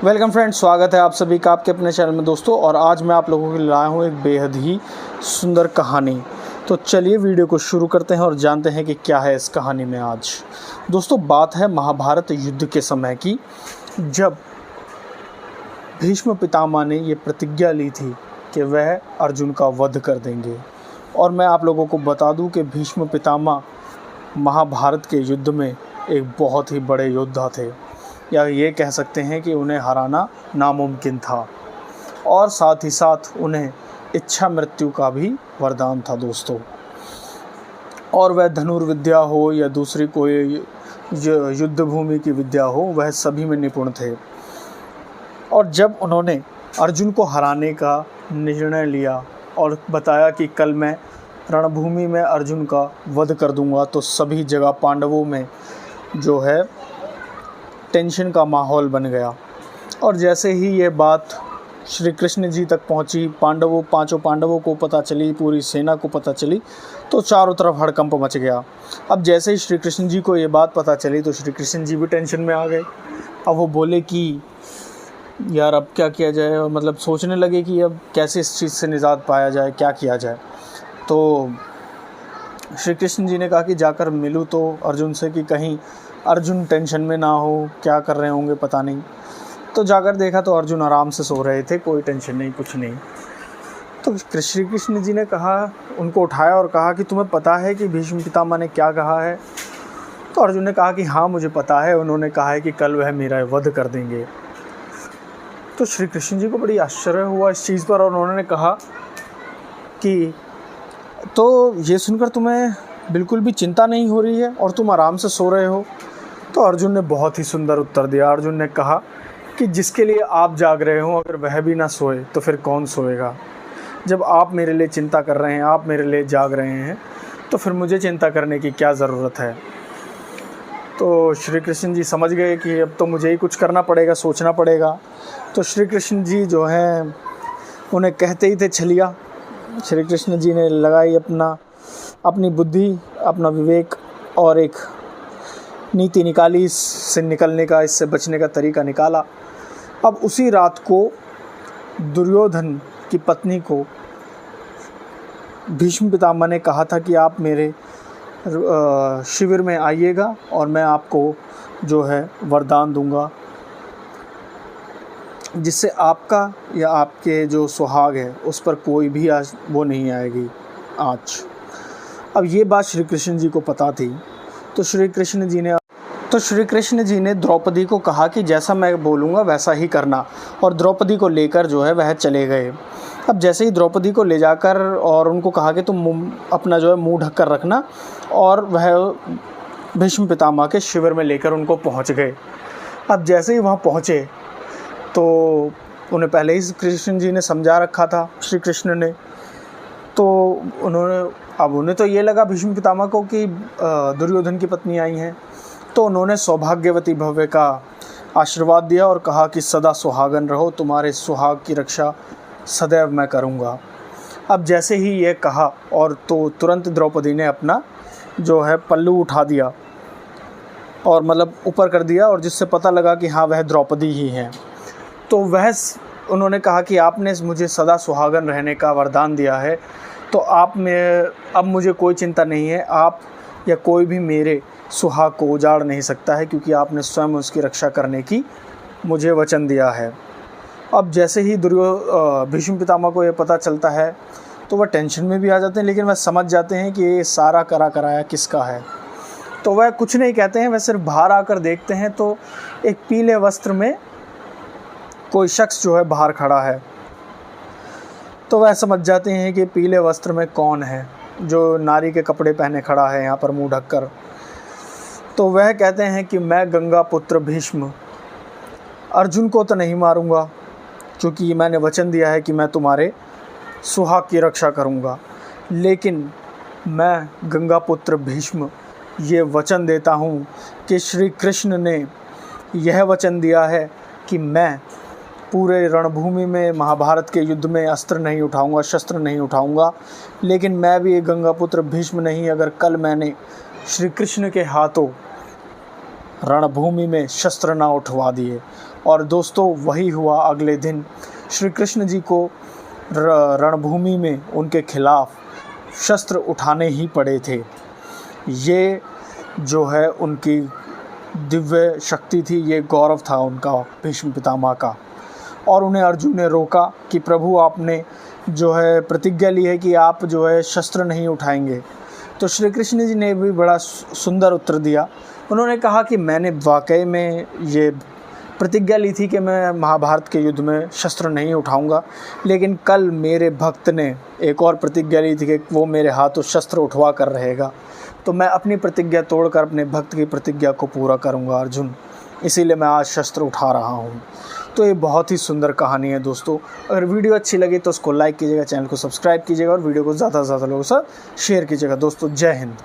Welcome friends, स्वागत है आप सभी का आपके अपने चैनल में दोस्तों। और आज मैं आप लोगों के लिए लाया हूँ एक बेहद ही सुंदर कहानी। तो चलिए वीडियो को शुरू करते हैं और जानते हैं कि क्या है इस कहानी में। आज दोस्तों बात है महाभारत युद्ध के समय की, जब भीष्म पितामह ने ये प्रतिज्ञा ली थी कि वह अर्जुन का वध कर देंगे। और मैं आप लोगों को बता दूं कि भीष्म पितामह महाभारत के युद्ध में एक बहुत ही बड़े योद्धा थे, या ये कह सकते हैं कि उन्हें हराना नामुमकिन था। और साथ ही साथ उन्हें इच्छा मृत्यु का भी वरदान था दोस्तों। और वह धनुर्विद्या हो या दूसरी कोई युद्ध भूमि की विद्या हो, वह सभी में निपुण थे। और जब उन्होंने अर्जुन को हराने का निर्णय लिया और बताया कि कल मैं रणभूमि में अर्जुन का वध कर दूंगा, तो सभी जगह पांडवों में जो है टेंशन का माहौल बन गया। और जैसे ही ये बात श्री कृष्ण जी तक पहुंची, पांचों पांडवों को पता चली, पूरी सेना को पता चली, तो चारों तरफ हड़कंप मच गया। अब जैसे ही श्री कृष्ण जी को ये बात पता चली तो श्री कृष्ण जी भी टेंशन में आ गए। अब वो बोले कि यार अब क्या किया जाए, और मतलब सोचने लगे कि अब कैसे इस चीज़ से निजात पाया जाए, क्या किया जाए। तो श्री कृष्ण जी ने कहा कि जाकर मिलूँ तो अर्जुन से, कि कहीं अर्जुन टेंशन में ना हो, क्या कर रहे होंगे पता नहीं। तो जाकर देखा तो अर्जुन आराम से सो रहे थे, कोई टेंशन नहीं, कुछ नहीं। तो श्री कृष्ण जी ने कहा, उनको उठाया और कहा कि तुम्हें पता है कि भीष्म पितामह ने क्या कहा है। तो अर्जुन ने कहा कि हाँ मुझे पता है, उन्होंने कहा है कि कल वह मेरा वध कर देंगे। तो श्री कृष्ण जी को बड़ी आश्चर्य हुआ इस चीज़ पर, और उन्होंने कहा कि तो ये सुनकर तुम्हें बिल्कुल भी चिंता नहीं हो रही है और तुम आराम से सो रहे हो। तो अर्जुन ने बहुत ही सुंदर उत्तर दिया। अर्जुन ने कहा कि जिसके लिए आप जाग रहे हो, अगर वह भी ना सोए तो फिर कौन सोएगा। जब आप मेरे लिए चिंता कर रहे हैं, आप मेरे लिए जाग रहे हैं, तो फिर मुझे चिंता करने की क्या ज़रूरत है। तो श्री कृष्ण जी समझ गए कि अब तो मुझे ही कुछ करना पड़ेगा, सोचना पड़ेगा। तो श्री कृष्ण जी जो हैं उन्हें कहते ही थे छलिया। श्री कृष्ण जी ने लगाई अपनी बुद्धि, अपना विवेक, और एक नीति निकाली, इससे निकलने का, इससे बचने का तरीका निकाला। अब उसी रात को दुर्योधन की पत्नी को भीष्म पितामह ने कहा था कि आप मेरे शिविर में आइएगा और मैं आपको जो है वरदान दूंगा, जिससे आपका या आपके जो सुहाग है उस पर कोई भी आज वो नहीं आएगी आज। अब ये बात श्री कृष्ण जी को पता थी। तो श्री कृष्ण जी ने द्रौपदी को कहा कि जैसा मैं बोलूँगा वैसा ही करना, और द्रौपदी को लेकर जो है वह चले गए। अब जैसे ही द्रौपदी को ले जाकर और उनको कहा कि तुम अपना जो है मुंह ढक कर रखना, और वह भीष्म पितामह के शिविर में लेकर उनको पहुंच गए। अब जैसे ही वहां पहुंचे तो उन्हें पहले ही कृष्ण जी ने समझा रखा था, श्री कृष्ण ने। तो उन्हें तो ये लगा भीष्म पितामह को कि दुर्योधन की पत्नी आई हैं। तो उन्होंने सौभाग्यवती भव्य का आशीर्वाद दिया और कहा कि सदा सुहागन रहो, तुम्हारे सुहाग की रक्षा सदैव मैं करूँगा। अब जैसे ही ये कहा, और तो तुरंत द्रौपदी ने अपना जो है पल्लू उठा दिया और मतलब ऊपर कर दिया, और जिससे पता लगा कि हाँ वह द्रौपदी ही हैं। तो उन्होंने कहा कि आपने मुझे सदा सुहागन रहने का वरदान दिया है, तो अब मुझे कोई चिंता नहीं है, आप या कोई भी मेरे सुहाग को उजाड़ नहीं सकता है, क्योंकि आपने स्वयं उसकी रक्षा करने की मुझे वचन दिया है। अब जैसे ही भीष्म पितामह को ये पता चलता है तो वह टेंशन में भी आ जाते हैं, लेकिन वह समझ जाते हैं कि ये सारा कराया किसका है। तो वह कुछ नहीं कहते हैं, वह सिर्फ बाहर आकर देखते हैं तो एक पीले वस्त्र में कोई शख्स जो है बाहर खड़ा है। तो वह समझ जाते हैं कि पीले वस्त्र में कौन है, जो नारी के कपड़े पहने खड़ा है यहाँ पर मुंह ढककर। तो वह कहते हैं कि मैं गंगा पुत्र भीष्म अर्जुन को तो नहीं मारूंगा, क्योंकि मैंने वचन दिया है कि मैं तुम्हारे सुहाग की रक्षा करूंगा, लेकिन मैं गंगा पुत्र भीष्म ये वचन देता हूँ कि श्री कृष्ण ने यह वचन दिया है कि मैं पूरे रणभूमि में महाभारत के युद्ध में अस्त्र नहीं उठाऊंगा, शस्त्र नहीं उठाऊंगा, लेकिन मैं भी एक गंगापुत्र भीष्म नहीं, अगर कल मैंने श्री कृष्ण के हाथों रणभूमि में शस्त्र ना उठवा दिए और दोस्तों वही हुआ। अगले दिन श्री कृष्ण जी को रणभूमि में उनके खिलाफ शस्त्र उठाने ही पड़े थे। ये जो है उनकी दिव्य शक्ति थी, ये गौरव था उनका, भीष्म पितामह का। और उन्हें अर्जुन ने रोका कि प्रभु आपने जो है प्रतिज्ञा ली है कि आप जो है शस्त्र नहीं उठाएंगे। तो श्री कृष्ण जी ने भी बड़ा सुंदर उत्तर दिया। उन्होंने कहा कि मैंने वाकई में ये प्रतिज्ञा ली थी कि मैं महाभारत के युद्ध में शस्त्र नहीं उठाऊंगा, लेकिन कल मेरे भक्त ने एक और प्रतिज्ञा ली थी कि वो मेरे हाथों शस्त्र उठवा कर रहेगा, तो मैं अपनी प्रतिज्ञा तोड़कर अपने भक्त की प्रतिज्ञा को पूरा करूंगा अर्जुन, इसीलिए मैं आज शस्त्र उठा रहा हूं। तो ये बहुत ही सुंदर कहानी है दोस्तों। अगर वीडियो अच्छी लगी तो उसको लाइक कीजिएगा, चैनल को सब्सक्राइब कीजिएगा और वीडियो को ज़्यादा से ज़्यादा लोगों के साथ शेयर कीजिएगा। दोस्तों जय हिंद।